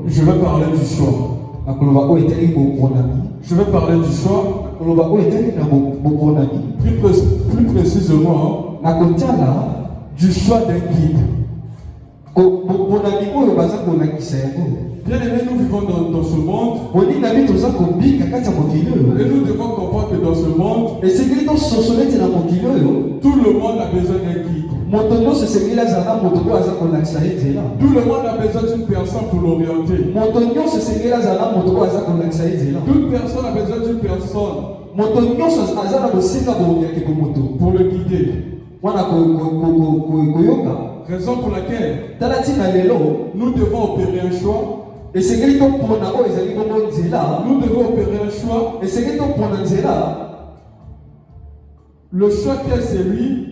Je vais parler du choix. Je vais parler du choix. Plus précisément, du choix d'un guide. Bien aimé, nous vivons dans ce monde. Et nous devons comprendre que dans ce monde, tout le monde a besoin d'un guide. Tout le monde a besoin d'une personne pour l'orienter. Toute personne a besoin d'une personne pour le guider. Raison pour laquelle nous devons opérer un choix. Nous devons opérer un choix. Le choix qui est celui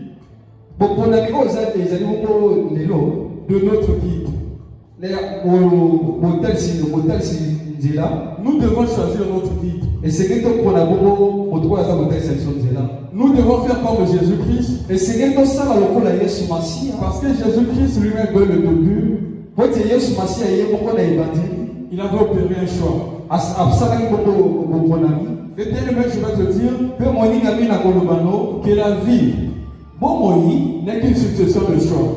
de notre guide. Nous devons choisir notre guide. Nous devons faire comme Jésus-Christ. Parce que Jésus-Christ lui-même dès le début, il avait opéré un choix. Et bien aimé, je vais te dire que la vie n'est qu'une succession de choix.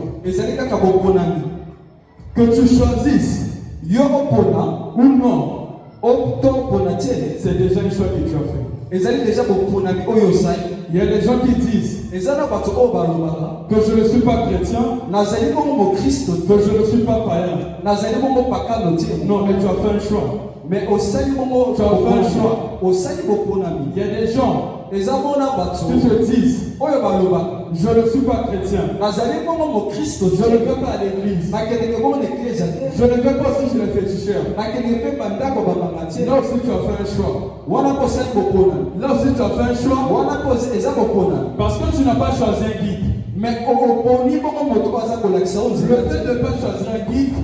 Que tu choisisses ou non, c'est déjà un choix que tu as fait. Il y a des gens qui disent que je ne suis pas chrétien, que je ne suis pas païen. Non, mais tu as fait un choix. Tu as fait un choix. Il y a des gens qui se disent je ne suis pas chrétien, je ne vais pas à l'église, je ne vais pas si je le féticheur. Là aussi tu as fait un choix. Là aussi tu as fait un choix parce que tu n'as pas choisi un guide. Mais le fait de ne pas choisir un guide,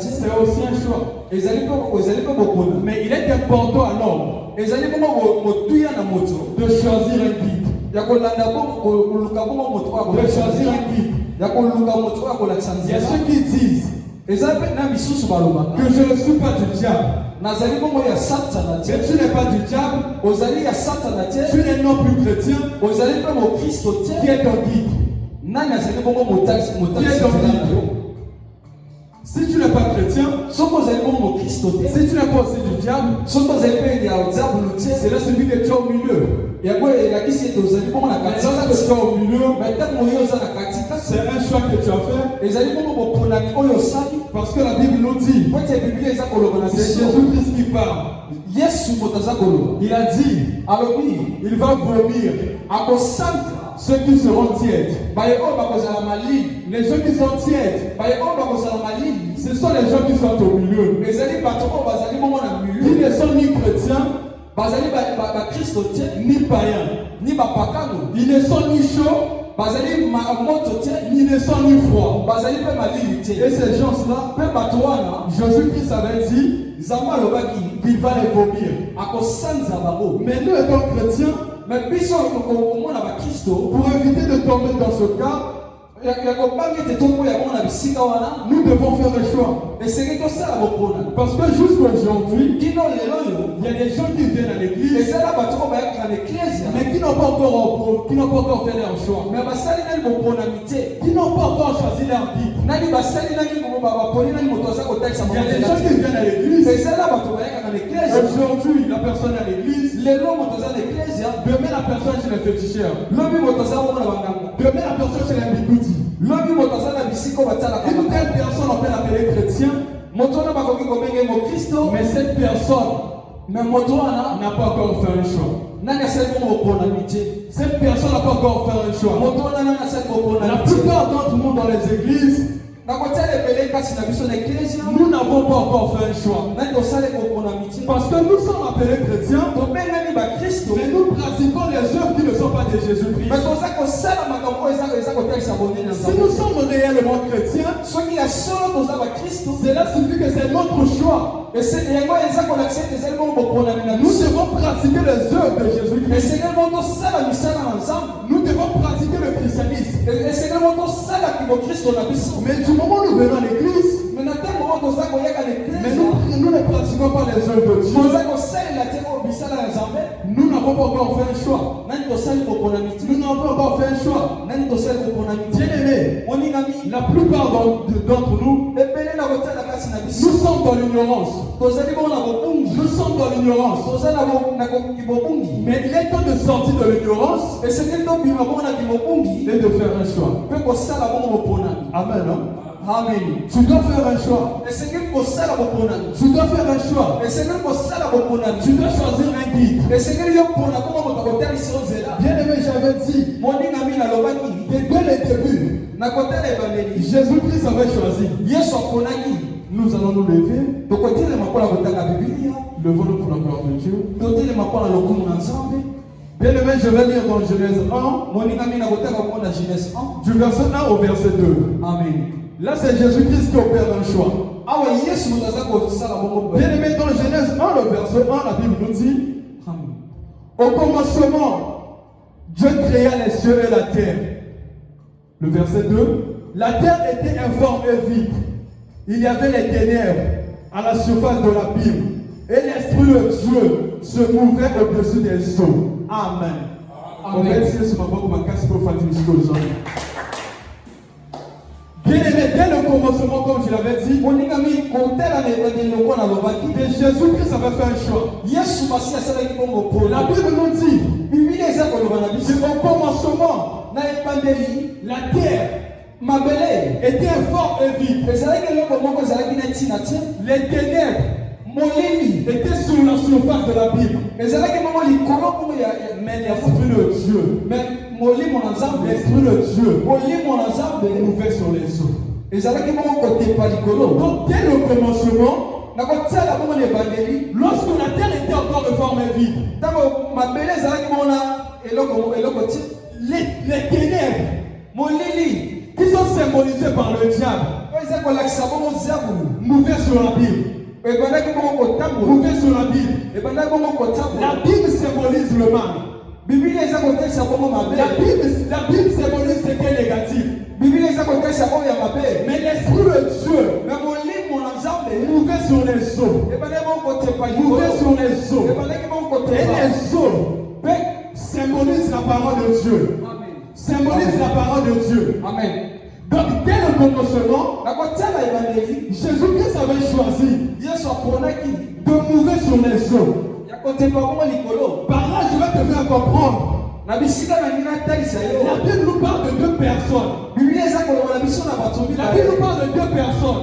c'est aussi un choix. Mais il est important à l'homme de choisir un guide. De choisir un guide. Il y a ceux qui disent que je ne suis pas du diable. Mais tu n'es pas du diable. Tu n'es non plus chrétien. Qui est ton guide? Qui est ton guide? Si tu n'es pas chrétien, si tu n'es pas aussi du diable, c'est là celui que tu es au milieu. Et là, que tu es au milieu, c'est un choix que tu as fait. Parce que la Bible nous dit, c'est Jésus-Christ qui parle. Il a dit, il va vomir ceux qui seront tièdes. Les gens qui sont tièdes, ce sont les gens qui sont au milieu. Qui ne sont ni chrétiens, ni païens. Ils ne sont ni chauds, ils ne sont ni froids. Et ces gens-là, Jésus-Christ avait dit qu'il va les vomir. Mais nous étant chrétiens, pour éviter de tomber dans ce cas, nous devons faire le choix. Parce que jusqu'aujourd'hui, il y a des gens qui viennent à l'église, mais qui n'ont pas encore fait leur choix. Qui n'ont pas encore choisi leur guide. Il y a des gens qui viennent à l'église. Aujourd'hui, la personne est à l'église. Demain, la personne chez les féticheurs. Demain, la personne chez les bigoudis. Une telle personne, on peut l'appeler chrétien. Mais cette personne n'a pas encore fait un choix. Cette personne n'a pas encore fait un choix. La plupart d'entre nous dans les églises, nous n'avons pas encore fait un choix. Parce que nous sommes appelés chrétiens, mais nous pratiquons les œuvres qui ne sont pas de Jésus-Christ. Si nous sommes réellement chrétiens, cela signifie que c'est notre choix. Nous devons pratiquer les œuvres de Jésus-Christ. Nous devons pratiquer le christianisme. Mais du moment où nous venons à l'église, mais nous ne pratiquons pas les œuvres de Dieu. Nous n'avons pas encore fait un choix. Nous n'avons pas encore fait un choix. Bien-aimé, la plupart d'entre nous, nous sommes dans l'ignorance. Nous sommes dans l'ignorance. Mais il est temps de sortir de l'ignorance et de faire un choix. Amen. Non? Amen. Tu dois faire un choix. Tu dois faire un choix. Tu dois choisir un guide. Bien aimé, j'avais dit, dès le début, Jésus-Christ avait choisi. Nous allons nous lever. Levons-nous pour la gloire de Dieu. Bien aimé, je vais lire dans Genèse 1, du verset 1 au verset 2. Amen. Là, c'est Jésus-Christ qui opère un choix. Bien aimé, dans Genèse 1, le verset 1, la Bible nous dit, au commencement, Dieu créa les cieux et la terre. Le verset 2, la terre était informe et vide. Il y avait les ténèbres à la surface de l'abîme. Et l'Esprit de Dieu se mouvait au-dessus des eaux. Amen. Bien aimé, dès le commencement, comme je l'avais dit, Jésus-Christ avait fait un choix. La Bible nous dit, au commencement, la terre était informe et vide. Les ténèbres était sur la surface de l'abîme. Mais l'Esprit de Dieu, l'Esprit de Dieu mouvait sur les eaux. Donc dès le commencement, lorsque la terre était encore informe et vide, les ténèbres qui sont symbolisées par le diable mouvaient sur l'abîme. Mouvez sur la Bible. La Bible symbolise le mal. La Bible symbolise ce qui est négatif. Mais l'Esprit de Dieu mouvait sur les eaux. Mouvait sur les eaux. Et les eaux symbolisent la parole de Dieu. Symbolise la parole de Dieu. Amen. Donc, dès le commencement, Jésus-Christ avait choisi de mouver sur les eaux. Par là, je vais te faire comprendre. La Bible nous parle de deux personnes. La Bible nous parle de deux personnes.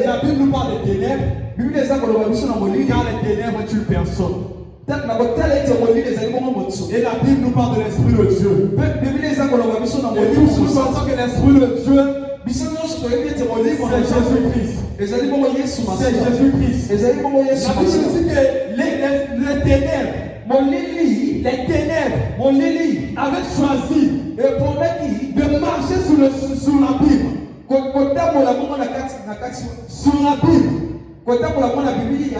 La Bible nous parle des ténèbres. Car les ténèbres est une personne. Et la Bible nous parle de l'Esprit de Dieu. Et nous pensons que l'Esprit de Dieu, c'est Jésus-Christ. C'est Jésus-Christ. La Bible dit que les ténèbres avaient choisi de marcher sur l'abîme. Sur l'abîme.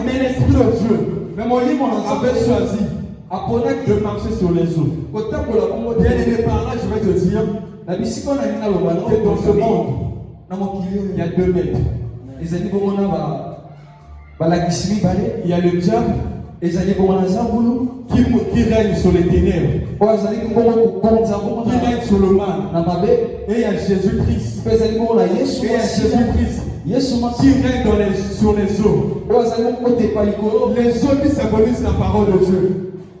Mais l'Esprit de Dieu avait choisi de marcher sur les eaux. Bien aimé, par là, je vais te dire que dans ce monde, il y a deux maîtres. Il y a le diable qui règne sur les ténèbres, qui règne sur le mal. Et il y a Jésus-Christ. Et il y a Jésus-Christ qui règne sur les eaux. Les eaux qui symbolisent la parole de Dieu.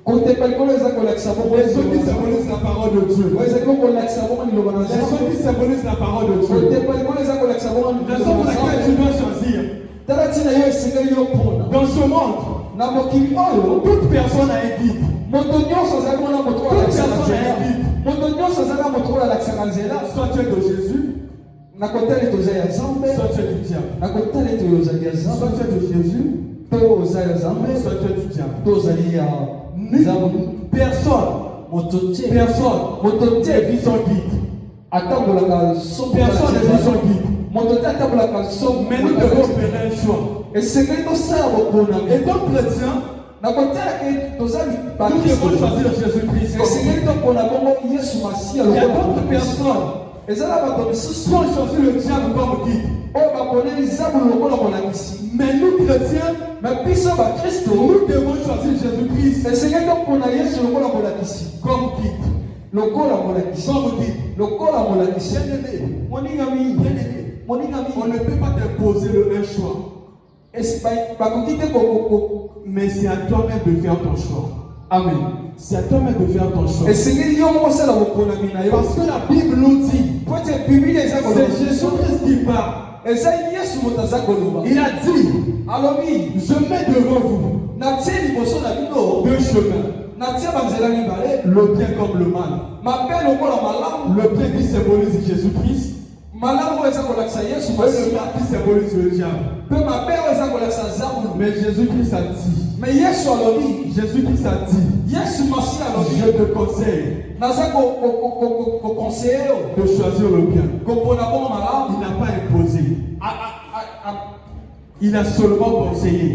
Les eaux qui symbolisent la parole de Dieu. Les eaux qui symbolisent la parole de Dieu. Raison pour laquelle tu dois choisir. Dans ce monde, toute personne a un guide. Toute personne a un guide. Soit tu es de Jésus, soit tu es du diable. Soit tu es de Jésus, soit tu es du diable. Personne ne vit son guide. Personne ne vit son guide. Mais nous devons faire un choix. Et donc chrétien, Nous devons choisir Jésus-Christ. Il y a d'autres personnes qui ont choisi le diable comme guide. Mais nous, chrétiens, nous devons choisir Jésus-Christ comme guide. On ne peut pas t'imposer un choix. Mais c'est à toi-même de faire ton choix. Amen. C'est à toi-même de faire ton choix. Parce que la Bible nous dit, c'est Jésus-Christ qui parle. Il a dit, je mets devant vous deux chemins. Le bien comme le mal. Le bien qui symbolise Jésus-Christ. Et le mal qui symbolise le diable. Mais Jésus-Christ a dit. Jésus-Christ a dit. Je te conseille de choisir le bien. Il n'a pas imposé. Il a seulement conseillé.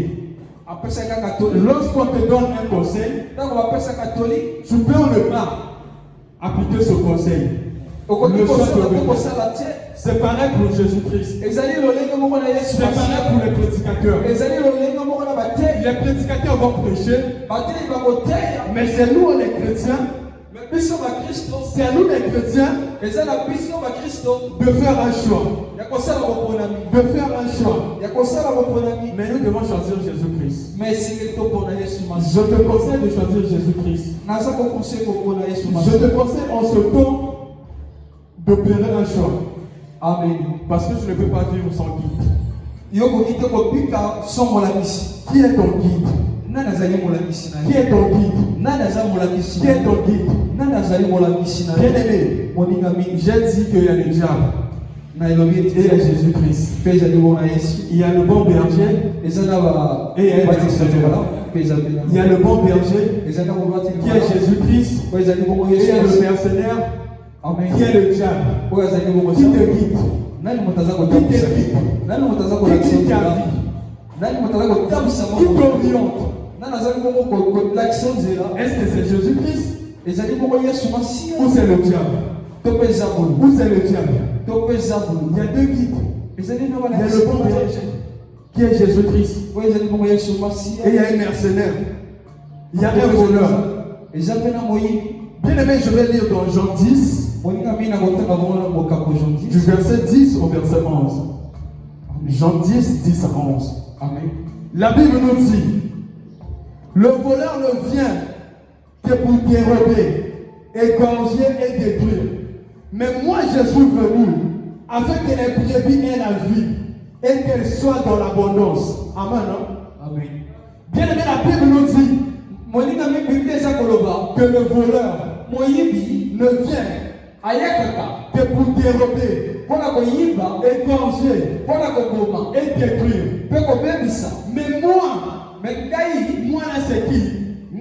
Lorsqu'on te donne un conseil, tu peux ne pas appliquer ce conseil. C'est pareil pour Jésus-Christ. C'est pareil pour les prédicateurs. Les prédicateurs vont prêcher, mais c'est nous les chrétiens. C'est à nous les chrétiens de faire un choix. De faire un choix. Mais nous devons choisir Jésus-Christ. Je te conseille de choisir Jésus-Christ. Je te conseille en ce temps d'opérer un choix. Amen. Parce que je ne peux pas vivre sans guide. Qui est ton guide? Qui est ton guide? Qui est ton guide? Bien-aimé, j'ai dit qu'il y a le diable et il y a Jésus-Christ. Il y a le bon berger et il y a il y a le bon berger qui est Jésus-Christ et il y a le mercenaire qui est le diable. Qui te guide? Qui t'oriente? Est-ce que c'est Jésus-Christ? Ou c'est le diable? Ou c'est le diable? Il y a deux guides. Il y a le bon berger qui est Jésus-Christ. Et il y a un mercenaire. Il y a un voleur. Bien aimé, je vais lire dans Jean 10. Du verset 10 au verset 11. Jean 10, 10 à 11. Amen. La Bible nous dit, le voleur ne vient que pour dérober, égorger et détruire. Mais moi je suis venu afin que les brebis aient la vie et qu'elles soient dans l'abondance. Amen. Non? Amen. Bien aimé, la Bible nous dit que le voleur ne vient que pour dérober, égorger et détruire. Mais moi là c'est qui?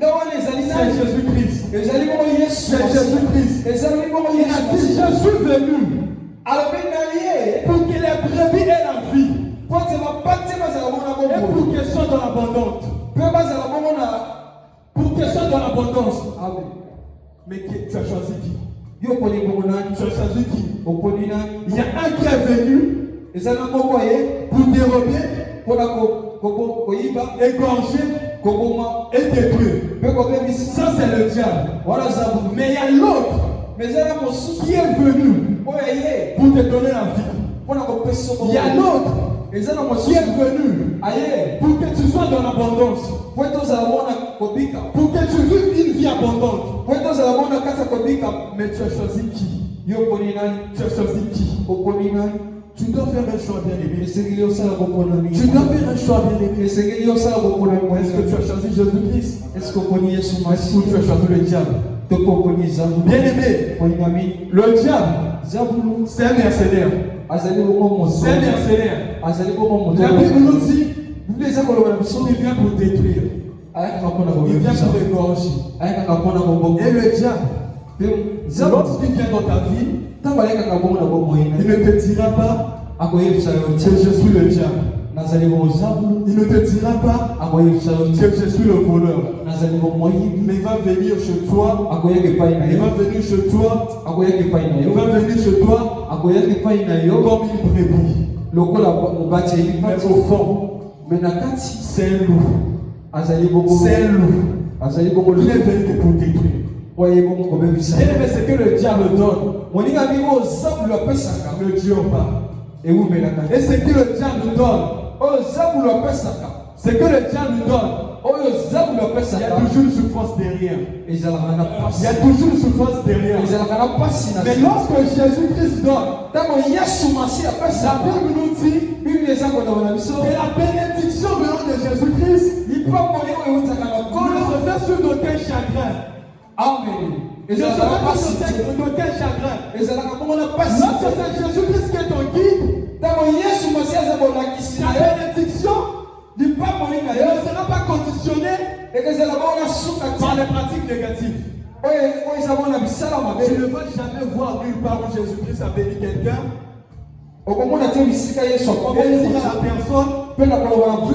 C'est Jésus-Christ. C'est Jésus-Christ. Il a dit, je suis venu pour que les brebis aient la vie et pour qu'elles soient dans l'abondance. Pour qu'elles soient dans l'abondance. Mais tu as choisi qui? Tu as choisi qui? Il y a un qui est venu pour dérober, égorger et détruire. Ça c'est le diable. Mais il y a l'autre qui est venu pour te donner la vie. Il y a l'autre qui est venu pour que tu sois dans l'abondance. Pour que tu vives une vie abondante. Mais tu as choisi qui? Tu as choisi qui? Tu dois faire un choix bien aimé. Tu dois faire un choix bien aimé. Est-ce que tu as choisi Jésus-Christ? Est-ce que tu as choisi le diable? Bien aimé, le diable, c'est un mercenaire. C'est un mercenaire. La Bible nous dit, il vient pour détruire. Il vient pour égorger. Et le diable, lorsqu'il vient dans ta vie, il ne te dira pas que je suis le diable. Il ne te dira pas que je suis le voleur. Mais il va venir chez toi. Il va venir chez toi. Il va venir chez toi comme une brebis. Mais au fond, c'est un loup. C'est un loup. Il est venu pour détruire. Et c'est que le diable donne. Ne Dieu pas. Et ce que le diable donne, c'est que le diable donne. Il y a toujours une souffrance derrière. Il y a toujours une souffrance derrière. Mais lorsque Jésus-Christ donne, la Bible nous dit que la bénédiction venant de Jésus-Christ ne se fait sur d'aucun chagrin. Amen. Et je ne sais pas de quel chagrin. Lorsque c'est Jésus-Christ qui est ton guide, ta bénédiction ne sera pas conditionnée par les pratiques négatives. Tu ne vas jamais voir nulle part où Jésus-Christ a béni quelqu'un. Et dire à la personne, vu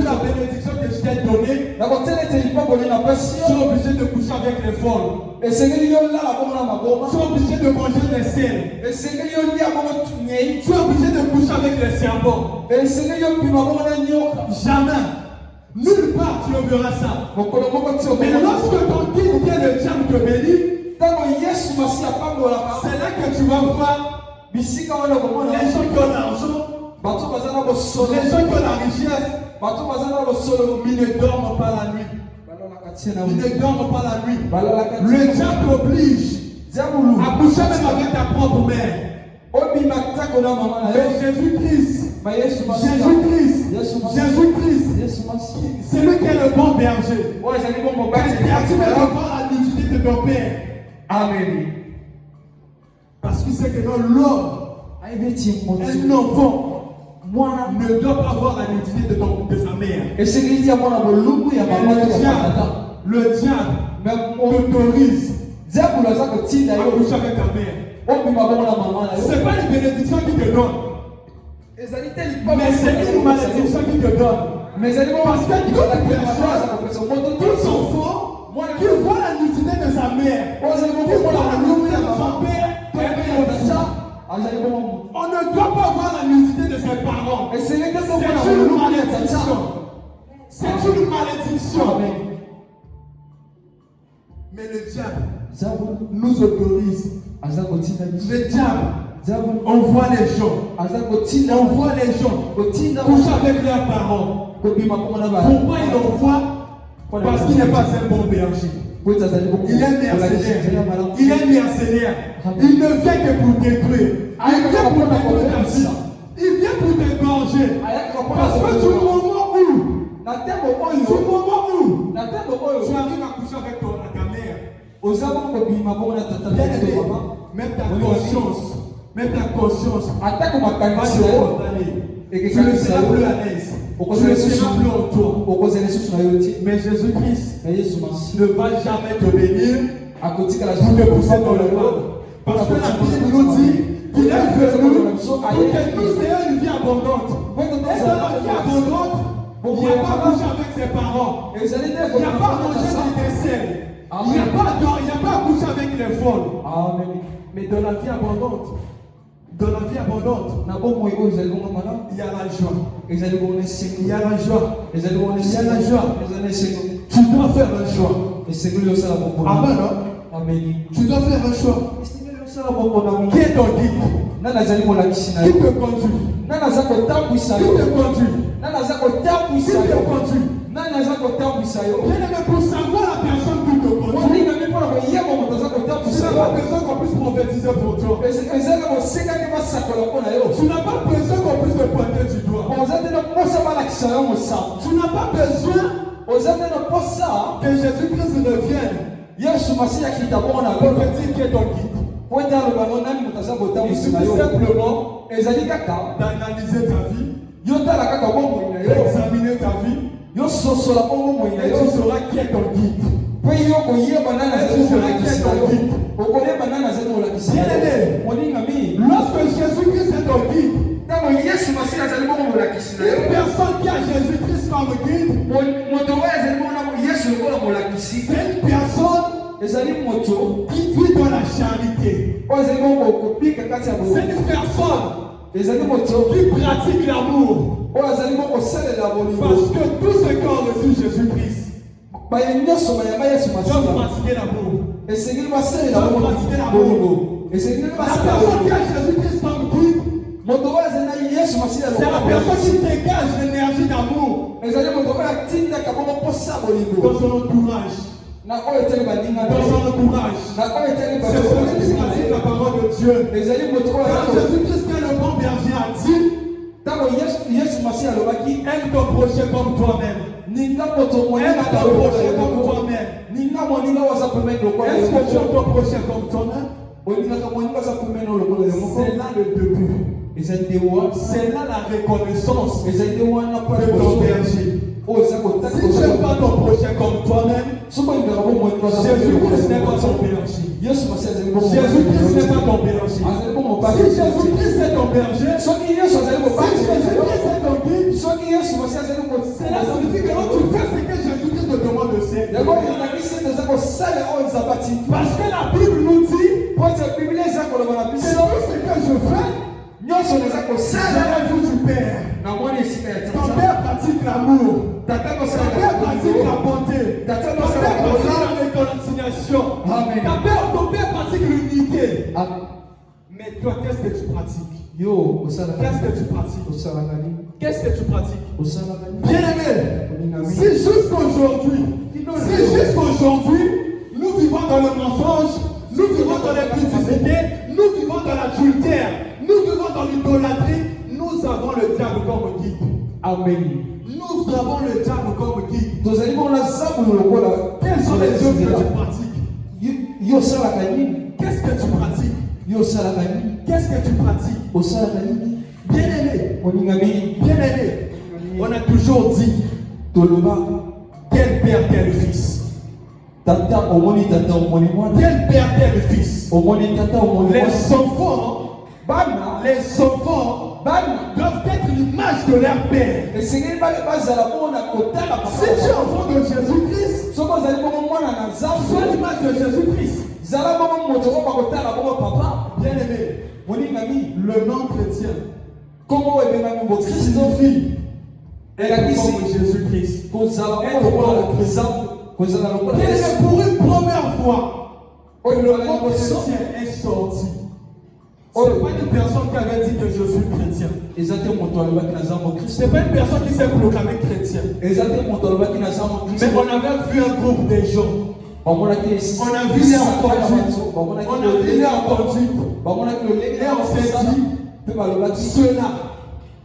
la bénédiction que je t'ai donnée, tu es obligé de coucher avec les folles. Tu es obligé de manger des sels. Tu es obligé de coucher avec les serpents. Jamais. Nulle part tu ne verras ça. Mais lorsque ton guide vient le diable te bénit, c'est là que tu vas voir les gens qui ont l'argent, les gens qui ont la richesse, ils ne dorment pas la nuit. Ils ne dorment pas la nuit. Le diable t'oblige à coucher même avec ta propre mère. Mais Jésus-Christ, c'est lui qui est le bon berger. Tu vas avoir la nudité de ton père. Amen. Parce qu'il sait que dans l'homme, un enfant ne doit pas avoir la nudité de sa mère. Et le diable t'autorise à coucher avec ta mère. Ce n'est pas une bénédiction qui te donne. Mais c'est une malédiction qui te donne. Parce que tout enfant qui voit la nudité de sa mère, qui voit la nudité de son père, on ne doit pas voir la nudité de ses parents. C'est une malédiction. C'est une malédiction. Mais le diable nous autorise. Le diable envoie les gens. Envoie les gens coucher avec leurs parents. Pourquoi il envoie? Parce qu'il n'est pas un bon berger. Il est mercenaire. Il est mercenaire. Il ne vient que pour détruire. Il vient pour détruire ta vie. Il vient pour t'égorger. Parce que du moment où tu arrives à coucher avec ta mère, même ta conscience va te condamner. Tu ne seras plus à l'aise. Tu ne seras plus en toi. Mais Jésus-Christ ne va jamais te bénir pour te pousser dans le mal. Parce que la Bible nous dit qu'il est venu pour que nous ayons une vie abondante. Et dans la vie abondante, il n'y a pas couché avec ses parents. Il n'y a pas mangé des desserts. Il n'y a pas couché avec les folles. Mais dans la vie abondante, il y a la joie. Il y a la joie. Il y a la joie. Tu dois faire un choix. Amen. Tu dois faire un choix. Qui est ton guide? Qui te conduit? Bien-aimé, pour savoir la personne qui te conduit, tu n'as pas besoin qu'on puisse prophétiser pour toi. Tu n'as pas besoin qu'on puisse te pointer du doigt. Tu n'as pas besoin que Jésus-Christ revienne pour te dire qui est ton guide. Il suffit simplement d'analyser ta vie, d'examiner ta vie, et tu sauras qui est ton guide. Et tu sauras qui est ton guide. Bien-aimé, lorsque Jésus-Christ est ton guide, une personne personne qui a Jésus-Christ comme guide, c'est une personne qui vit dans la charité. C'est une personne qui pratique l'amour. Parce que tous ceux qui ont reçu Jésus-Christ doivent pratiquer l'amour. La personne qui a Jésus-Christ comme guide, c'est la personne qui dégage l'énergie d'amour dans son entourage. Dans son entourage. C'est celui qui pratique la parole de Dieu. Quand Jésus-Christ, qui est le bon berger, a dit, aime ton prochain comme toi-même. Aime ton prochain comme toi-même. Est-ce que tu aimes ton prochain comme toi-même? C'est là le début. C'est là la reconnaissance de ton berger. Si tu n'aimes pas ton prochain comme toi-même, Jésus-Christ n'est pas ton berger. Jésus-Christ n'est pas ton berger. Si Jésus-Christ est ton berger, si Jésus-Christ est ton guide, cela signifie que quand tu fais ce que Jésus-Christ te demande de faire. Parce que la Bible nous dit que tout ce que je fais, c'est la vie du Père. Ton Père pratique l'amour. Ton Père pratique la bonté. Ton Père pratique la réconciliation. Ton Père pratique l'unité. Mais toi, qu'est-ce que tu pratiques? Qu'est-ce que tu pratiques? Qu'est-ce que tu pratiques? Bien-aimé, si jusqu'aujourd'hui, nous vivons dans le mensonge, nous vivons dans l'impudicité, nous vivons dans l'adultère, nous vivons dans l'idolâtrie, nous avons le diable comme guide. Amen. Nous avons le diable comme guide. Quelles sont les œuvres que tu pratiques? Qu'est-ce que tu pratiques? Qu'est-ce que tu pratiques? Bien-aimé, on a toujours dit quel père, quel fils. Quel père, quel fils. Les enfants doivent être l'image de leur père. Si tu es enfant de Jésus-Christ, sois l'image de Jésus-Christ. Bien-aimé, le nom chrétien signifie être comme Jésus-Christ. Pour une première fois, le nom chrétien est sorti. Ce n'est pas une personne qui avait dit que je suis chrétien. Ce n'est pas une personne qui s'est proclamée chrétien. Mais on avait vu un groupe de gens. On a vu les en conduite. Et on s'est dit, ceux-là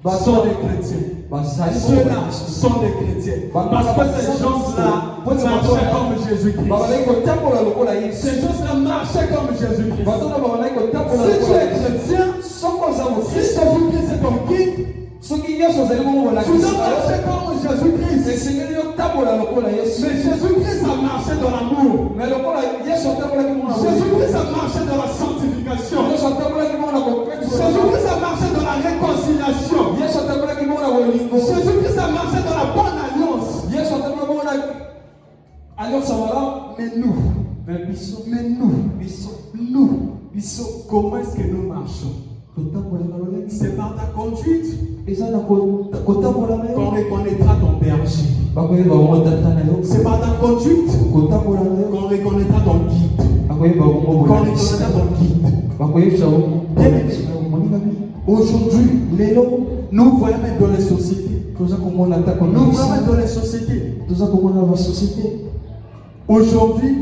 sont des chrétiens. Ceux-là sont des chrétiens. Parce que ces gens-là marchaient comme Jésus-Christ. Ces gens-là marchaient comme Jésus-Christ. Si tu es chrétien, si Jésus-Christ est ton guide, tu dois marcher comme Jésus-Christ. Mais Jésus-Christ a marché dans l'amour. Jésus-Christ a marché dans la sanctification. Jésus-Christ a marché dans la réconciliation. Jésus-Christ a marché dans la bonne alliance. Mais nous, comment est-ce que nous marchons? C'est par ta conduite qu'on reconnaîtra ton berger. C'est par ta conduite qu'on reconnaîtra ton guide. Aujourd'hui, nous voyons même dans les sociétés. Aujourd'hui,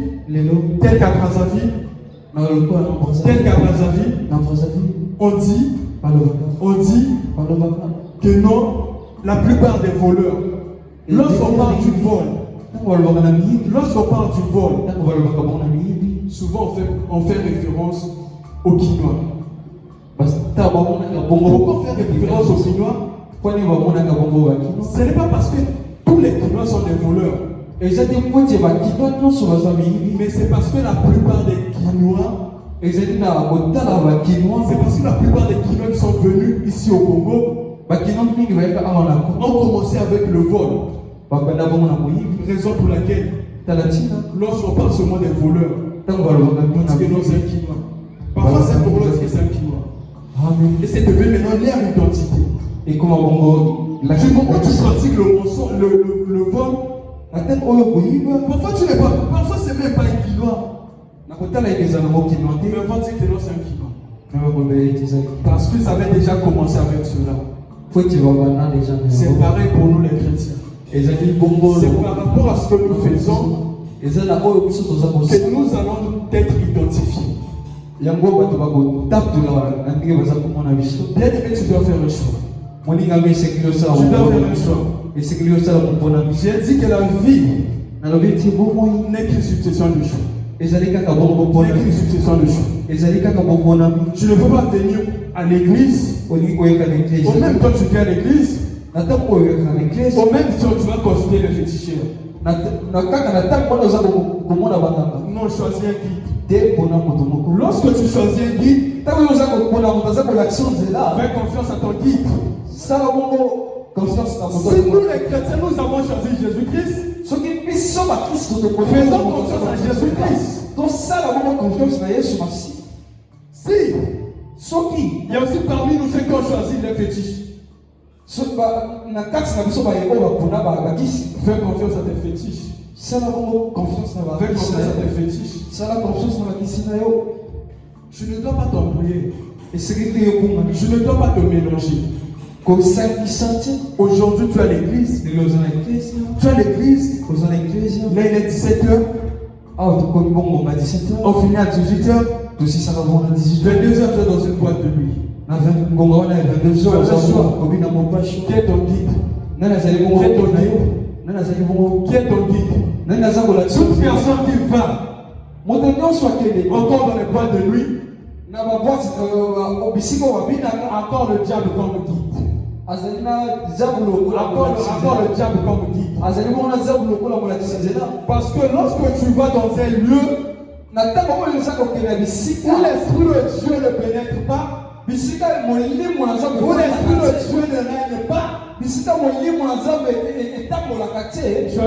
tel qu'à Brazzaville, on dit que non, la plupart des voleurs, lorsqu'on parle du vol, souvent on fait référence aux Quinois. Pourquoi faire référence aux Quinois? Ce n'est pas parce que tous les Quinois sont des voleurs. Mais c'est parce que la plupart des Quinois, c'est parce que la plupart des Quinois qui sont venus ici au Congo On commençait avec le vol. Raison pour laquelle, lorsqu'on parle seulement des voleurs, on dit que non, c'est un Kinois. Parfois, c'est pour l'autre que c'est un Kinois. Et c'est devenu maintenant leur identité. Et comment tu pratiques le mensonge, le vol, parfois tu n'es pas, parfois c'est même pas un Kinois. Mais on va dire que non, c'est un Kinois. Parce que ça avait déjà commencé avec cela. C'est pareil pour nous les chrétiens. C'est par rapport à ce que nous faisons que nous allons être identifiés. Bien aimé, tu dois faire un choix. Tu dois faire un choix. J'ai dit que la vie n'est qu'une succession de choix. N'est qu'une succession de choix. Tu ne peux pas venir à l'église au même temps que tu viens à l'église, au même temps tu vas consulter les féticheurs. Non, choisis un guide. Lorsque tu choisis un guide, fais confiance à ton guide. Si nous les chrétiens, nous avons choisi Jésus-Christ, faisons confiance à Jésus-Christ. Il y a aussi parmi nous ceux qui ont choisi les fétiches. Fais confiance à tes fétiches. Fais confiance à tes fétiches. Tu ne dois pas t'embrouiller. Je ne dois pas te mélanger. Aujourd'hui, tu as l'église. Tu as l'église. Là, il est 17h. On finit à 18h. 22h, tu es dans une boîte de nuit. Qui est ton guide? Qui est ton guide? Toute personne qui va encore dans les boîtes de nuit, encore le diable comme guide. Encore le diable comme guide. Parce que lorsque tu vas dans un lieu où l'esprit de Dieu ne pénètre pas, où l'esprit de Dieu ne règne pas, tu as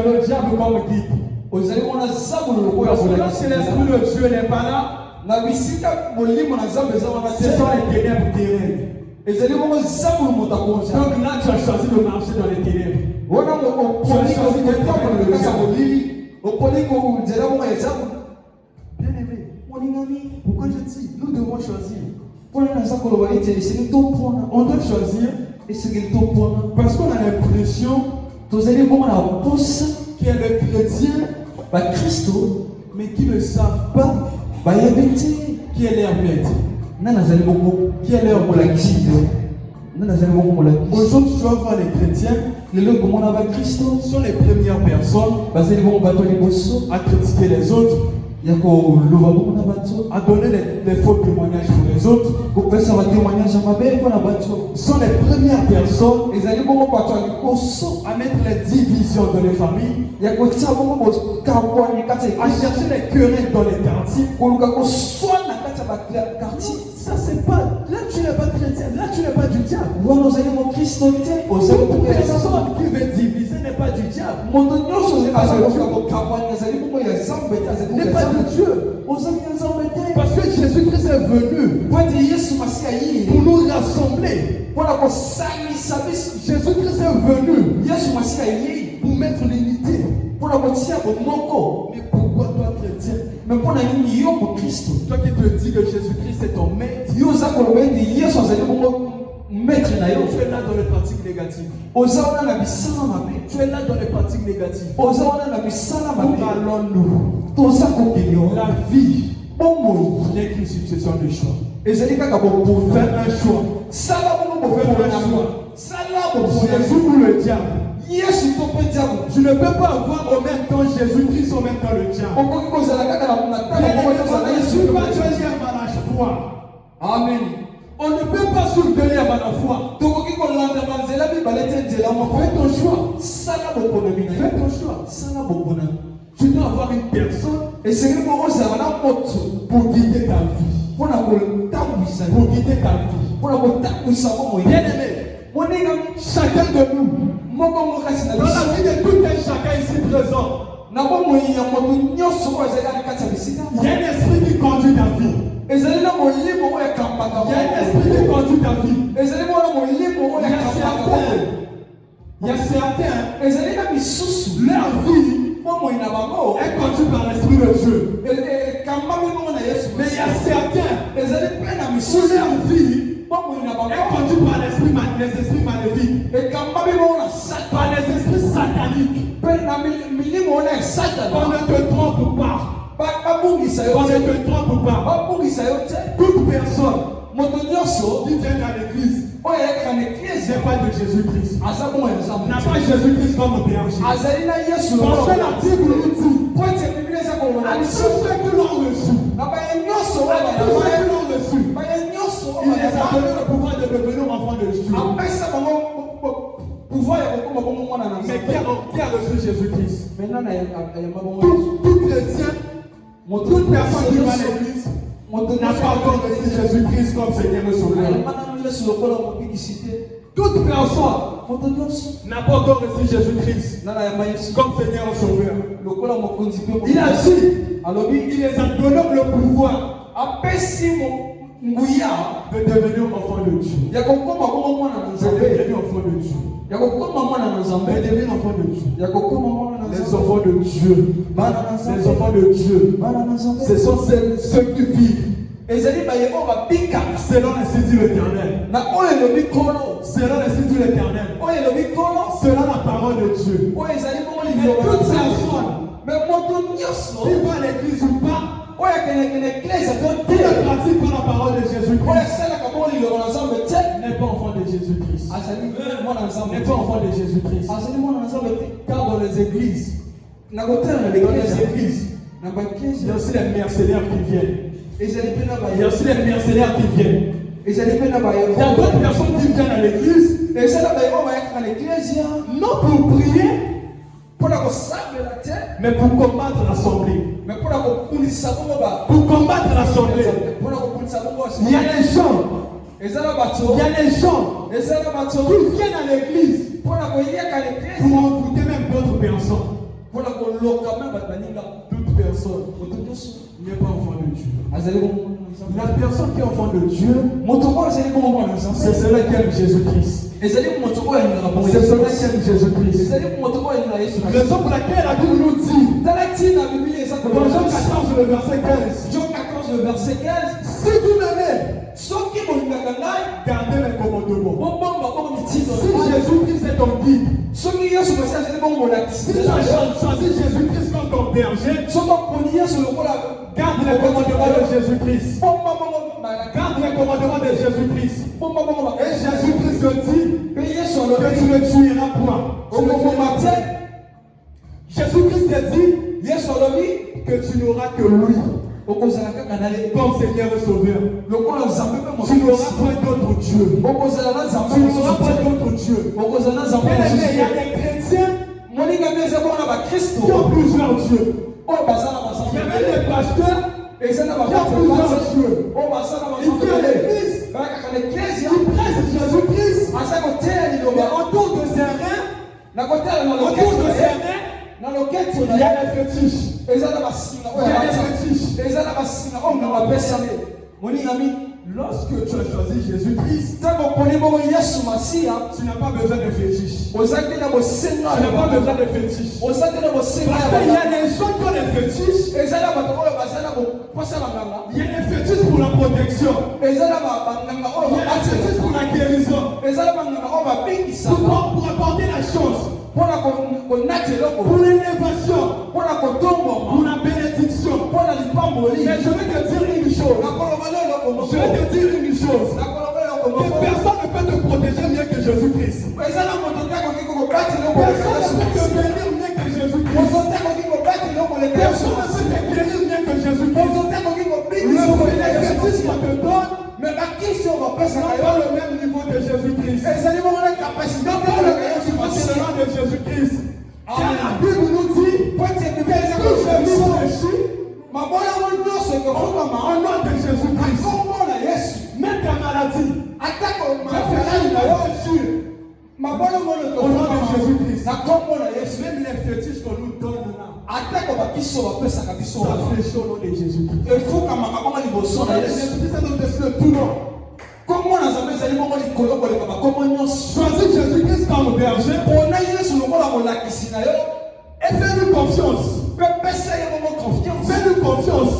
le diable comme guide. Parce que lorsque l'esprit de Dieu n'est pas là, ce sont les ténèbres qui règnent. Donc là, tu as choisi de marcher dans les ténèbres. Tu as choisi d'être dans le diable. Bien aimé, pourquoi je dis, nous devons choisir. On doit choisir parce qu'on a l'impression qu'il y a des chrétiens mais qui ne savent pas qui est leur maître, qui est leur guide. Aujourd'hui, tu vas voir les chrétiens sont les premières personnes à critiquer les autres, à donner des faux témoignages pour les autres. Sont les premières personnes à mettre les divisions dans les familles, à chercher les querelles dans les quartiers. Ça c'est pas, là tu n'es pas chrétien, là tu n'es pas du diable. Toute personne qui veut diviser n'est pas du diable. N'est pas de Dieu. Parce que Jésus-Christ est venu pour nous rassembler. Jésus-Christ est venu pour mettre l'unité. Mais pourquoi toi chrétien? Toi qui te dis que Jésus-Christ est ton maître, tu es là dans les pratiques négatives. Tu es là dans les pratiques négatives. Où allons-nous? La vie n'est qu'une succession de choix. Faire un choix. Jésus ou le diable? Tu ne peux pas avoir au même temps Jésus-Christ, au même temps le diable. Tu ne peux pas choisir par la foi. Amen. On ne peut pas soutenir par la foi. Fais ton choix. Fais ton choix. Tu dois avoir une personne pour guider ta vie. Pour guider ta vie. Bien aimé, Chacun de nous, dans la vie de tout un chacun ici présent, il y a un esprit qui conduit ta vie. Il y a un esprit qui conduit ta vie. Il y a certains, leur vie est conduite par l'Esprit de Dieu. Mais il y a certains, leur vie est conduite par les esprits maléfiques, par les esprits sataniques. Qu'on ne te trompe pas. Qu'on ne te trompe pas. Toute personne qui vient dans l'église n'est pas de Jésus-Christ. N'a pas Jésus-Christ comme berger. Parce que la Bible nous dit à tous ceux qui l'ont reçu, il les a donné le pouvoir de devenir enfants de Dieu. Mais qui a reçu Jésus-Christ? Tout chrétien, toute personne qui va à l'église n'a pas encore reçu Jésus-Christ comme Seigneur et Sauveur. Toute personne n'a pas encore reçu Jésus-Christ comme Seigneur et Sauveur. Il a dit, il les a donné le pouvoir de devenir enfants de Dieu. De devenir enfants de Dieu. De devenir enfants de Dieu. Les enfants de Dieu. Les enfants de Dieu. Ce sont ceux qui vivent selon l'institut de l'Éternel. Selon l'institut de l'Éternel. Selon la parole de Dieu. Mais toute personne qui va à l'église ou pas, qui ne pratique pas la parole de Jésus-Christ n'est pas enfant de Jésus-Christ. N'est pas enfant de Jésus-Christ. Car dans les églises, il y a aussi les mercenaires qui viennent. Il y a aussi les mercenaires qui viennent. Il y a d'autres personnes qui viennent à l'église non pour prier, mais pour combattre l'assemblée. Pour combattre l'assemblée. Il y a des gens qui viennent à l'église pour envoûter même d'autres personnes. Toute personne n'est pas enfant de Dieu. La personne qui est enfant de Dieu, c'est celui qui aime Jésus-Christ. C'est celui qui aime Jésus-Christ. Raison pour laquelle la Bible nous dit dans Jean 14 le verset 15, si vous m'aimez, gardez mes commandements. Si Jésus-Christ est ton guide, si tu as choisi Jésus-Christ comme ton berger, garde les commandements de Jésus-Christ. Garde les commandements de Jésus-Christ. Et Jésus-Christ te dit que tu ne tueras point. Jésus-Christ te dit que tu n'auras que lui comme Seigneur et Sauveur. Tu n'auras pas d'autre Dieu. Tu n'auras pas d'autre Dieu. Il y a des chrétiens qui ont plusieurs dieux. Il y a même des pasteurs qui ont plusieurs dieux. Ils viennent à l'église, ils prêchent Jésus-Christ, mais autour de ces reins, il y a des fétiches. Lorsque tu as choisi Jésus-Christ, tu n'as pas besoin de fétiches. Tu n'as pas besoin de fétiches. Parce qu'il y a des gens qui ont des fétiches. Il y a des fétiches pour la protection. Il y a des fétiches pour la guérison. Pour apporter la chance. Pour l'élévation. Pour la bénédiction. Mais je vais te dire une chose. Que personne ne peut te protéger mieux que Jésus-Christ. Personne ne peut te bénir mieux que Jésus-Christ. Personne ne peut te guérir mieux que Jésus-Christ. Le bénéfice qu'on te donne n'a pas le même niveau de Jésus-Christ. C'est le nom de Jésus-Christ. Car la Bible nous dit que Jésus réussit au nom de Jésus-Christ. Même ta maladie, Au nom de Jésus-Christ. Même les fétiches qu'on nous donne là. Ça fait chaud au nom de Jésus-Christ. Jésus-Christ est au-dessus de tout nom. Choisis Jésus-Christ comme berger. Et fais-lui confiance. Fais-lui confiance.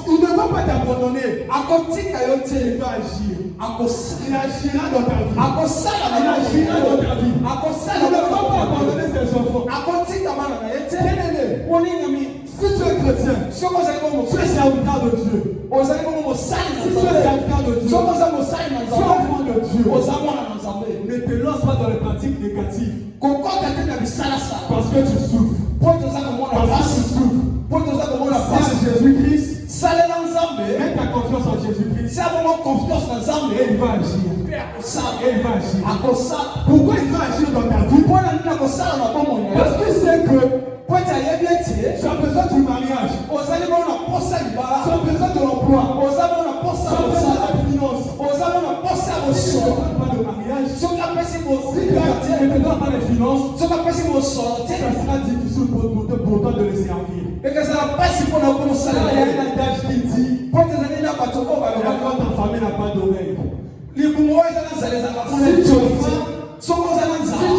Il ne va pas t'abandonner. Il va agir. Il agira dans ta vie. Il agira dans ta vie. Il ne va pas abandonner ses enfants. Bien-aimé, si tu es chrétien, tu es serviteur de Dieu. Si tu es serviteur de Dieu, tu es enfant de Dieu. Ne te lance pas dans les pratiques négatives. Parce que tu souffres. Parce que tu souffres. Sers Jésus-Christ. Mets ta confiance en Jésus-Christ. Et il va agir. Et il va agir. Pourquoi il va agir dans ta vie? Parce que c'est que tu as besoin du mariage. Tu as besoin de l'emploi. Tu as besoin de la finance. Si tu ne donnes pas le mariage, si tu ne donnes pas les finances, ça sera difficile pour toi de les servir. Il y a un adage qui dit quand ta famille n'a pas d'oreille. Si tu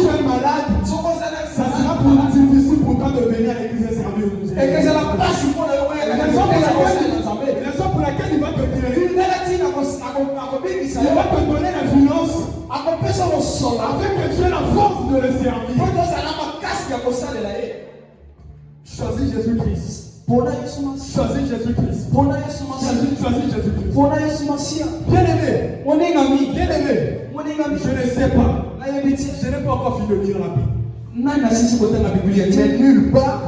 es malade, ça sera difficile pour toi de venir à l'église et servir. La raison pour laquelle il va te guérir, il va te donner la finance afin que tu aies la force de le servir. Choisis Jésus-Christ. Choisis Jésus-Christ. Choisis Jésus-Christ. Bien-aimé, je ne sais pas. Je n'ai pas encore fini de lire la Bible. Mais nulle part,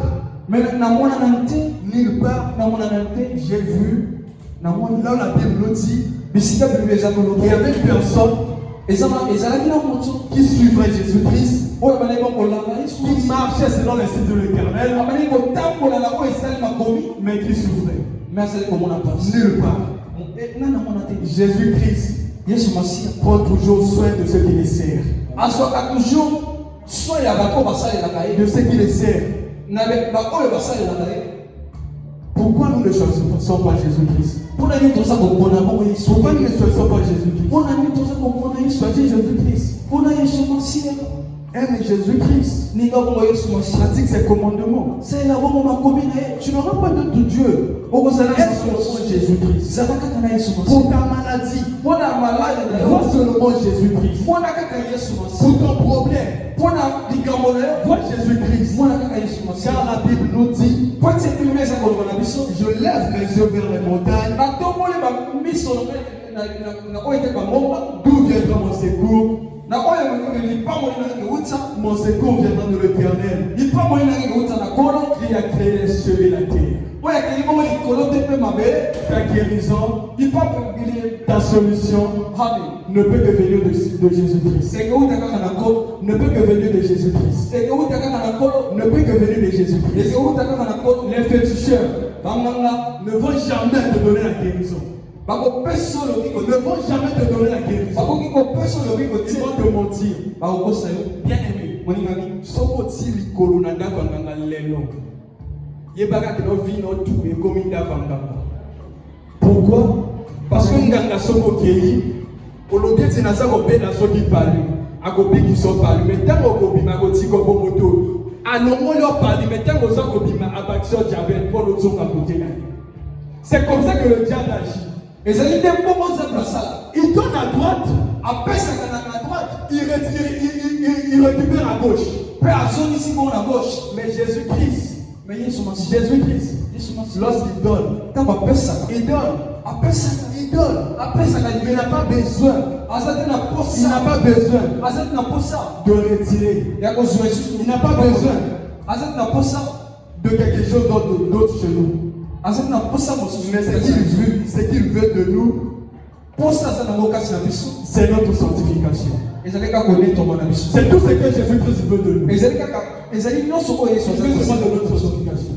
j'ai vu, là où la Bible nous dit, il y avait une personne qui suivrait Jésus-Christ, qui marchait selon les signes de l'Éternel, mais qui souffrait. Nulle part. Jésus-Christ prend toujours soin de ceux qui les servent. De ceux qui les servent. Pourquoi nous ne choisissons pas Jésus-Christ? Pourquoi nous ne choisissons pas Jésus-Christ? Choisis Jésus-Christ. Aime Jésus-Christ. Pratique ses commandements. Tu n'auras pas d'autre Dieu. Aime seulement Jésus-Christ. Pour ta maladie, vois seulement Jésus-Christ. Pour ton problème, vois Jésus-Christ. Car la Bible nous dit, je lève mes yeux vers les montagnes. D'où viendra mon secours? Mon secours viendra de l'Éternel, qui a créé les cieux et la terre. Ta guérison, ta solution ne peut que venir de Jésus-Christ. Ne peut que venir de Jésus-Christ. Ne peut que venir de Jésus-Christ. Les féticheurs ne vont jamais te donner la guérison. Ne vont jamais te donner la guérison. Ils vont te mentir. Bien-aimé, pourquoi? Parce que nganga soko kei olobieti na sako bena soki palu akobiki so palu mais tango kobima kotiko bomoto anongolo palu mais tango sako bima abaction diabète pour l'ozonga côté là. C'est comme ça que le diable agit. Il donne à droite, il récupère à gauche. Mais Jésus-Christ, lorsqu'il donne, il donne. Il n'a pas besoin. Il n'a pas besoin de retirer. Il n'a pas besoin de quelque chose d'autre chez nous. Mais ce qu'il veut de nous, c'est notre sanctification. C'est tout ce que Jésus-Christ veut de nous. Il veut seulement de notre sanctification.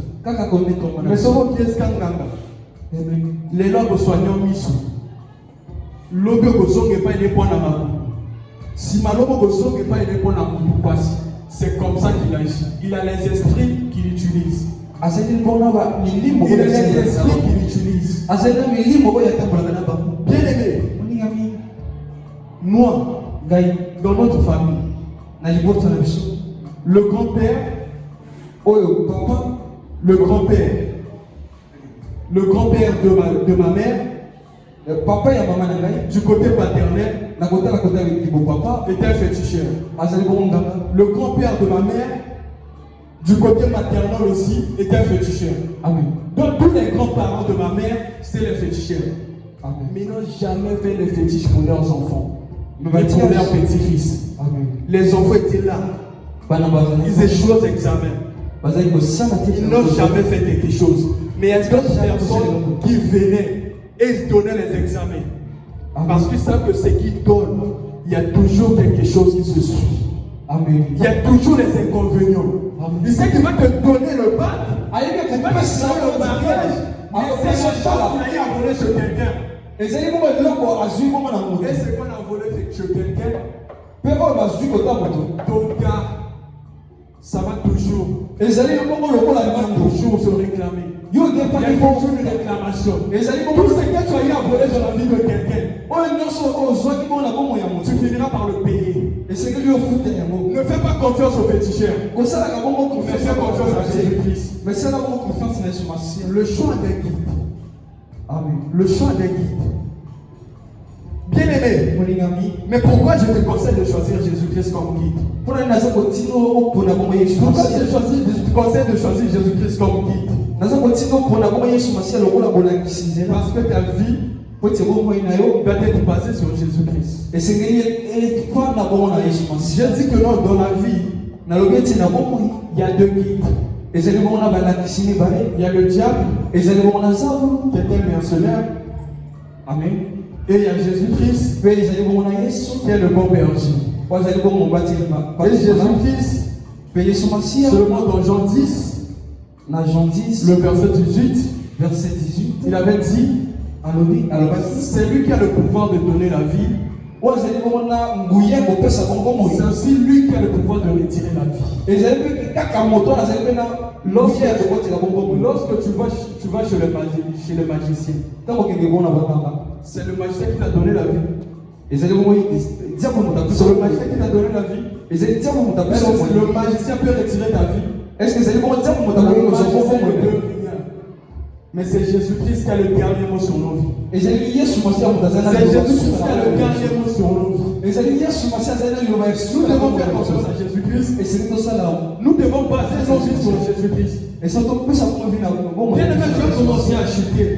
Mais ce qui est scandaleux, les lois de soignants missions, l'objet de son n'est pas les points dans ma vie. Si Malomo Gosong n'est pas une bonne amourouse, c'est comme ça qu'il agit. Il a les esprits qu'il utilise. Il a les esprits qu'il utilise. Bien aimé, moi, dans notre famille, le grand-père, le grand-père de ma mère, papa et maman du côté paternel, était un féticheur. Le grand-père de ma mère, du côté maternel aussi, était un féticheur. Amen. Donc tous les grands-parents de ma mère, c'est les féticheurs. Amen. Mais ils n'ont jamais fait les fétiches pour leurs enfants, mais pour leurs petits-fils. Les enfants étaient là. Ils échouaient aux examens. Ils n'ont jamais fait quelque chose. Mais il y a d'autres personnes qui venaient et donnaient les examens. Parce qu'ils savent que ce qu'ils donnent, il y a toujours quelque chose qui se suit. Amen. Il y a toujours les inconvénients. Amen. Il sait qu'il va te donner le bac. Il va te donner le mariage. Mais c'est la chose qu'il a volé chez quelqu'un. Et c'est qu'on a volé chez quelqu'un. Ton gars, ça va toujours. Et ça va toujours se réclamer. Il y a toujours une réclamation. Tout ce que tu as eu à voler dans la vie de quelqu'un, tu finiras par le payer. Ne fais pas confiance aux féticheurs. Fais confiance à Jésus-Christ. Le choix d'un guide. Amen. Le choix d'un guide. Bien aimé, mais pourquoi je te conseille de choisir Jésus-Christ comme guide? Pourquoi je te conseille de choisir Jésus-Christ comme guide? Parce que ta vie doit être basée sur Jésus-Christ. J'ai dit que non, dans la vie, il y a deux guides. Il y a le diable qui est un mercenaire. Amen. Et il y a Jésus-Christ qui est le bon berger. Et Jésus-Christ, seulement dans Jean 10, le verset 18, il avait dit, c'est lui qui a le pouvoir de donner la vie. C'est aussi lui qui a le pouvoir de retirer la vie. Lorsque tu vas chez le magicien, c'est le magicien qui t'a donné la vie. C'est le magicien qui t'a donné la vie. Est-ce que le magicien peut retirer ta vie? Mais c'est Jésus-Christ qui a le dernier mot sur nos vies. C'est Jésus-Christ qui a le dernier mot sur nos vies. Nous devons faire confiance à Jésus-Christ. Nous devons baser nos vies sur Jésus-Christ. Bien aimé, je vais commencer à chuter.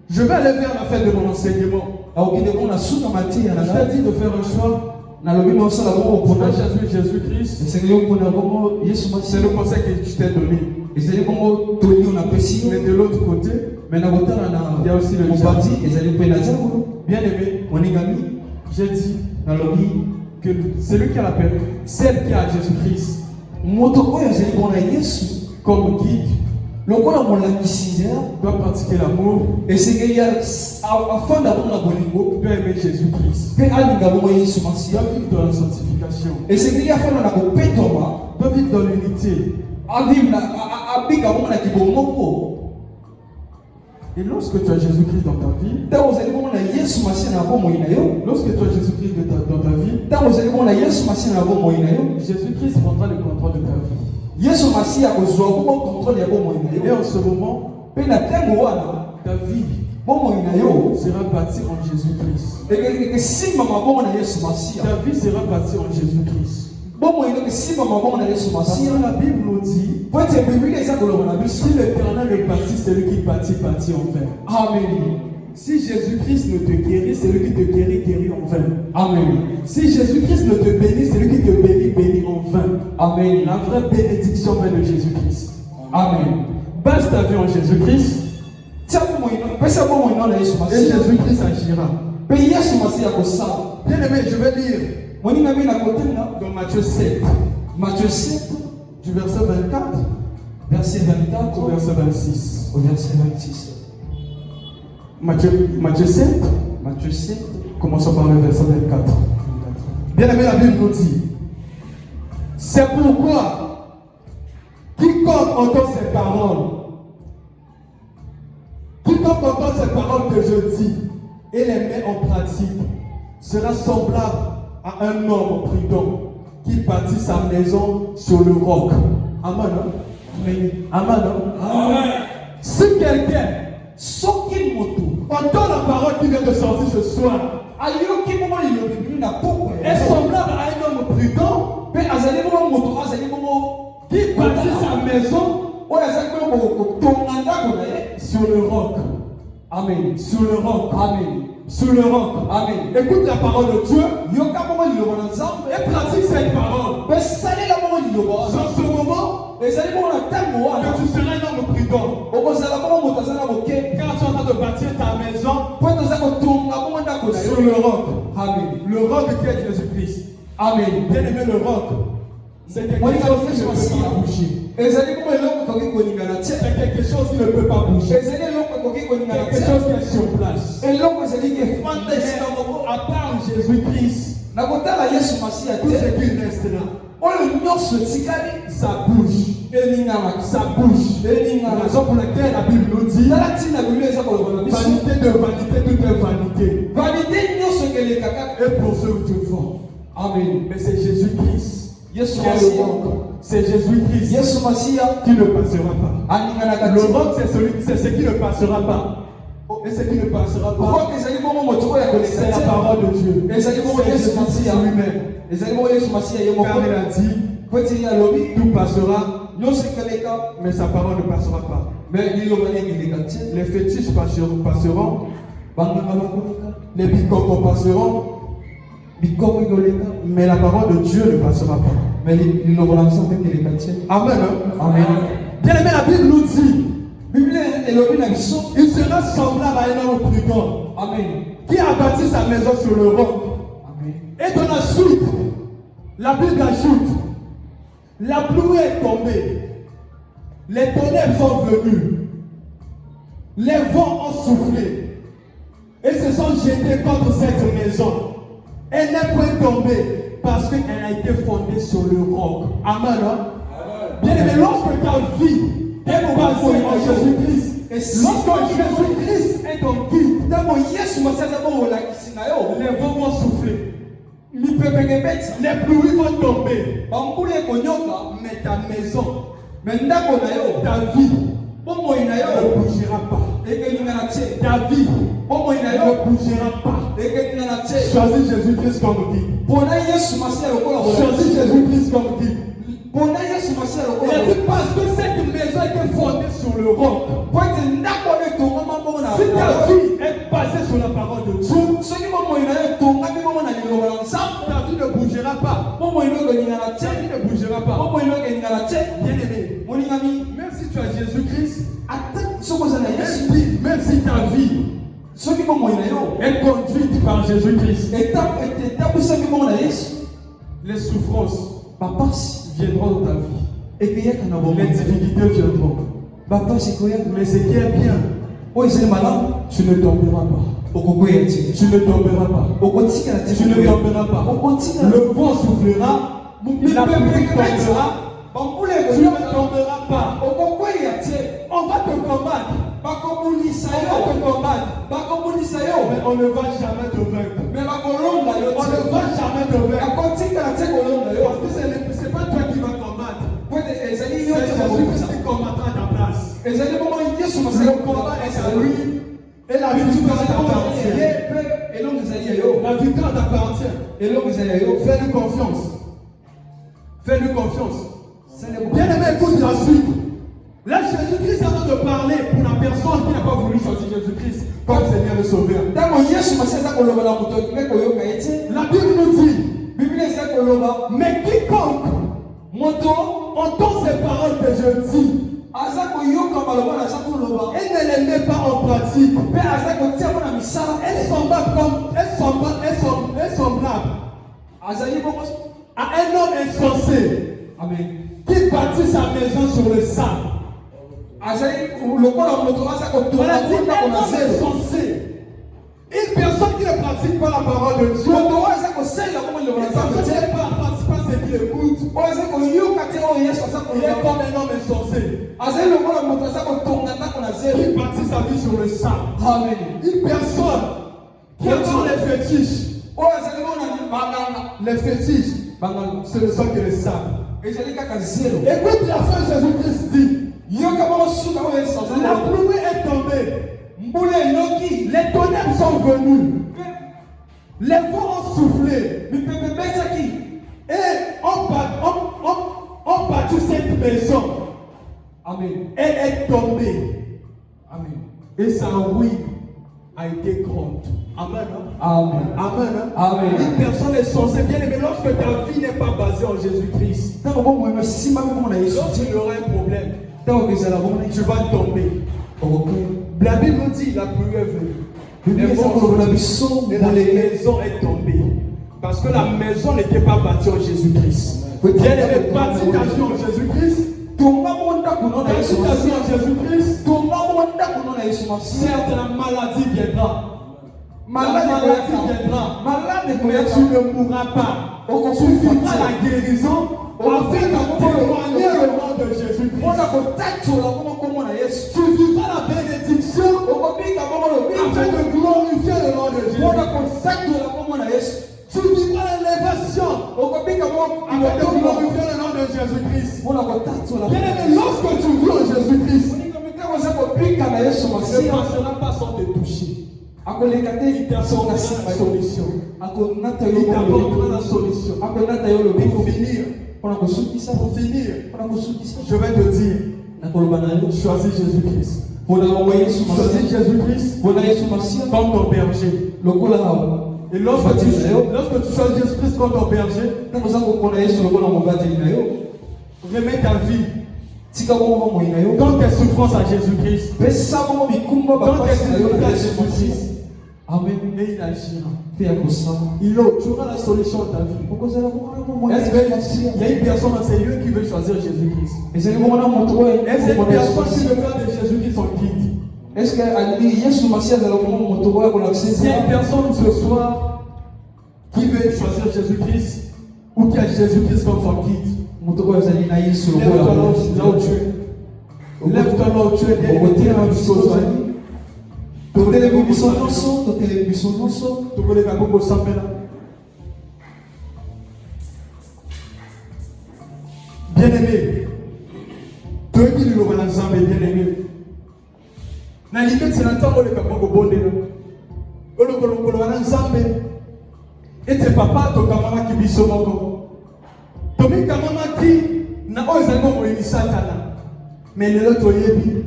Je vais aller vers la fin de mon enseignement. Je t'ai dit de faire un choix. Pour Jésus-Christ, c'est le conseil que je t'ai donné. Mais de l'autre côté, il y a aussi le diable. Bien aimé, j'ai dit que celui qui a la paix, celle qui a Jésus-Christ comme guide, doit pratiquer l'amour, doit aimer Jésus-Christ, doit vivre dans la sanctification, doit vivre dans l'unité. Et lorsque tu as Jésus-Christ dans ta vie, lorsque tu as Jésus-Christ dans ta vie, Jésus-Christ prendra le contrôle de ta vie. Et en ce moment, ta vie sera bâtie en Jésus-Christ. Ta vie sera bâtie en Jésus-Christ. Parce que la Bible nous dit, si l'Éternel le bâtit, c'est lui qui bâtit en vain. Amen. Si Jésus-Christ ne te guérit, c'est lui qui te guérit en vain. Amen. Si Jésus-Christ ne te bénit, c'est lui qui te bénit en vain. Amen. La vraie bénédiction vient de Jésus-Christ. Amen. Base ta vie en Jésus-Christ. Et Jésus-Christ agira. Bien aimé, je vais lire dans Matthieu 7. Matthieu 7, du verset 24. Verset 24 au verset 26. Au verset 26. Matthieu 7. Commençons par le verset 24. Bien aimé, la Bible nous dit, c'est pourquoi quiconque entend ces paroles que je dis et les met en pratique sera semblable à un homme prudent qui bâtit sa maison sur le roc. Amen. Amen. Amen. Si quelqu'un entend la parole qui vient de sortir ce soir, est semblable à un homme prudent qui bâtit sa maison sur le roc. Amen. Sur le roc. Amen. Sur le roc. Amen. Écoute la parole de Dieu et pratique cette parole. Dans ce moment, que tu seras un homme prudent. Quand tu es en train de bâtir ta maison sur le roc. Amen. Le roc qui est Jésus-Christ. Amen. Bien aimé, le roc, c'est quelque chose qui ne peut pas bouger. C'est quelque chose qui ne peut pas bouger. Quelque chose qui est sur place. À part Jésus-Christ, tout ce qui reste là, ça bouge. Ça bouge. La raison pour laquelle la Bible nous dit vanité de vanité, tout est vanité. Et pour ceux qui font. Amen. Mais c'est Jésus-Christ. C'est Jésus-Christ qui ne passera pas. Le roc, c'est ce qui ne passera pas. Et ce qui ne passera pas, c'est la parole de Dieu. C'est Jésus lui-même. Car il a dit, tout passera, mais sa parole ne passera pas. Les fétiches passeront, les bicocos passeront, mais la parole de Dieu ne passera pas. Amen. Amen. Bien aimé, la Bible nous dit, il sera semblable à un homme prudent. Amen. Qui a bâti sa maison sur le roc. Amen. Et dans la suite, la Bible ajoute, la pluie est tombée, les tonnerres sont venus, les vents ont soufflé et se sont jetés contre cette maison. Elle n'est point tombée parce qu'elle a été fondée sur le roc. Amen. Bien aimé, lorsque ta vie est basée en Jésus-Christ, lorsque Jésus-Christ est ton guide, les vents vont souffler, les pluies vont tomber, mais ta maison, ta vie ne bougera pas. Ta vie ne bougera pas. Choisis Jésus-Christ comme guide. Choisis Jésus-Christ comme guide. Et parce que cette maison était fondée sur le roc. Si ta vie est basée sur la parole de Dieu, ta vie ne bougera pas. Ta vie ne bougera pas. Bien aimé, même si tu as Jésus-Christ, même si ta vie est conduite par Jésus-Christ, les souffrances viendront dans ta vie. Les difficultés viendront. Mais ce qui est bien, tu ne tomberas pas. Tu ne tomberas pas. Tu ne tomberas pas. Le vent soufflera, la pluie tombera. Tu ne tomberas pas. On va te combattre. Mais on ne va jamais te vaincre. On ne va jamais te vaincre. Parce que ce n'est pas toi qui vas combattre. C'est Jésus qui combattra à ta place. Le combat est à lui. Et la victoire t'appartient. La victoire t'appartient. Fais-lui confiance. Fais-lui confiance. Bien aimé, écoute la suite. Là, Jésus-Christ est en train de parler pour la personne qui n'a pas voulu choisir Jésus-Christ comme Seigneur et Sauveur. La Bible nous dit, mais quiconque entend ces paroles que je dis et ne les met pas en pratique, est semblable à un homme insensé qui bâtit sa maison sur le sable. Voilà, dit un homme insensé. Une personne qui ne pratique pas la parole de Dieu, une personne Il est comme un homme insensé. Il bâtit sa vie sur le sable. Amen. Une personne qui adore les fétiches. Les fétiches, ce ne sont que les sables. Écoute la fin, Jésus-Christ dit. La pluie est tombée. Les tonnerres sont venus. Les vents ont soufflé. Et on battu cette maison. Amen. Elle est tombée. Amen. Et sa ruine a été grande. Amen. Amen. Amen. Amen. Une personne est censée bien aimer lorsque ta vie n'est pas basée en Jésus-Christ. Lorsqu'il y aura un problème, tu vas tomber. La Bible nous dit la pluie est venue. Et la maison est tombée. Parce que la maison n'était pas bâtie en Jésus-Christ. Bien aimé, bâtis ta vie en Jésus-Christ. Bâtis ta vie en Jésus-Christ. Certes, la maladie viendra. Maladie viendra. Mais tu ne mourras pas. Tu vivras la guérison afin de témoigner le nom de Jésus-Christ. Tu vivras la bénédiction afin de glorifier le nom de Jésus. Tu vivras l'élévation afin de glorifier le nom de Jésus-Christ. Bien aimé, lorsque tu vis en Jésus-Christ, ne passera pas sans te toucher. Il t'apportera la solution. Il t'apportera la solution. Pour finir, je vais te dire, choisis Jésus-Christ. Choisis Jésus-Christ comme ton berger. Et lorsque tu choisis Jésus-Christ comme ton berger, remets ta vie dans tes souffrances à Jésus-Christ. Dans tes souffrances à Jésus-Christ. Amen. Et il agira. Tu auras la solution de ta vie. Est-ce qu'il y a une personne dans ces lieux qui veut choisir Jésus-Christ? Est-ce qu'il y a une personne qui veut faire de Jésus-Christ son guide? Est-ce S'il y a une personne ce soir qui veut choisir Jésus-Christ ou qui a Jésus-Christ comme son guide, lève-toi là où tu es. Lève-toi là où tu es. Bien aimé, toi qui nous l'avons ensemble, bien aimé. Na limite c'est l'entend le kapoko bonde là. Le kolokolo wana nzambe. Et tes papa to kamama ki biso moko. To mi kamama ki na ozango mo inisatana. Mais lelo to yebi.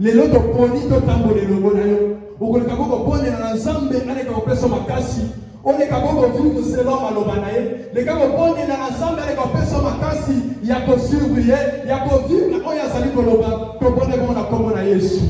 Lelo to poni to tambo le logo na yo. Okoleka koko bonde na nzambe aleka kopesa makasi. Oleka koko vivre selon maloba na ye. Leka ko bonde na nzambe aleka kopesa makasi ya ko surveiller, ya ko vivre na oya zali koloba. To bonde ko na komo na Yesu.